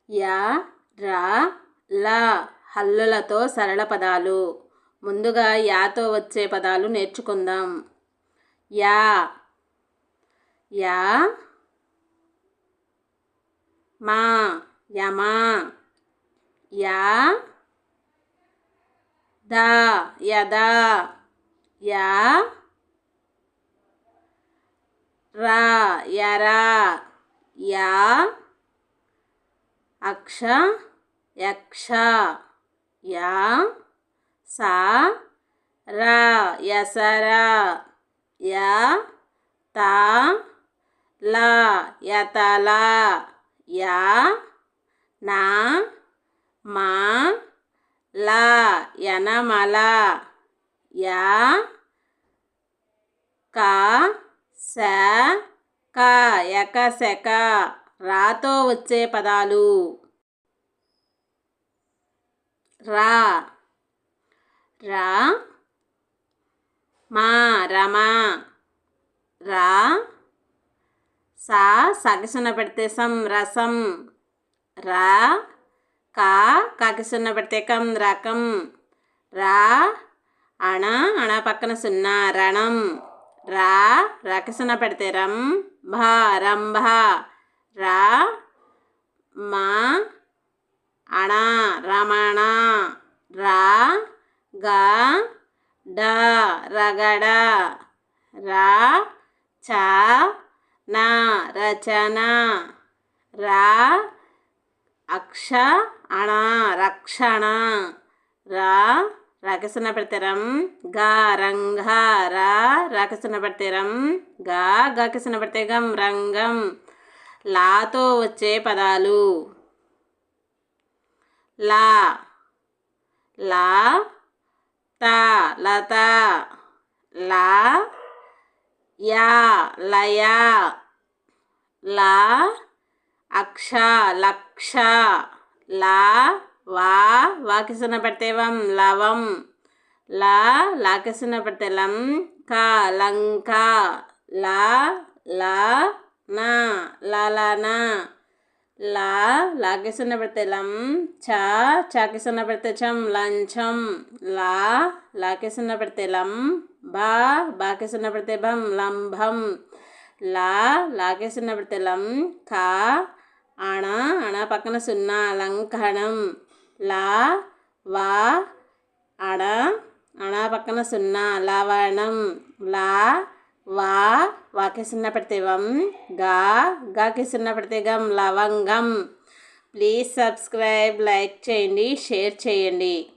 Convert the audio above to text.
Yeah, రా, లా హల్లులతో సరళ పదాలు. ముందుగా యాతో వచ్చే పదాలు నేర్చుకుందాం. యా, యా, మా, యమా. యా, దా, యదా. యా, రా, యరా. యా, అక్ష, యక్ష. యా, సా, రా, యసరా. యా, తా, లా, యతలా. యా, నా, మా, లా, యనమల. యా, కా, శ, క, యకశక. రాతో వచ్చే పదాలు. రా, రా, మా, రమా. రా, సా, సగసున పెడితే సం, రసం. రా, కా, కాకిసున్న పెడితే కం, రకం. రా, అణ, అణ పక్కన సున్నా, రణం. రా, రకసున పెడితే రం, భ, రంభ. రా, మా, అణ, రమణ. రా, గా, డ, రగడ. రా, చ, నా, రచన. రా, అక్ష, అణ, రక్షణ. రా, రకసున పెడితే రం, గా, రంగ. రా, రకసున పెడితే రం, గా, గకసున పెడితే గం, రంగం. లాతో వచ్చే పదాలు. లా, లా, తా, లత. లా, యా, లయ. లా, అక్ష, లక్ష. లా, వా, వాకిసున పెడితే వం, లవం. లా, లాకిసున పెడితే లం, క, లంక. లా, లా, నా, లలన. లా, లాకిసున పెడితే లం, చ, చాకిసున పెడితే చం, లంచం. లా, లాకిసున పెడితే లం, బా, బాకిసున పెడితే భం, లంభం. లా, లాకిసున పెడితే లం, కా, అణ, అణ పక్కన సున్నా, లంకణం. లా, వా, అణ, అణ పక్కన సున్నా, లవణం. లా, వా, వాకి సున్నా పెడితే వం, గా, గాకి సున్నా పెడితే గం, లవంగం. ప్లీజ్ సబ్స్క్రైబ్, లైక్ చేయండి, షేర్ చేయండి.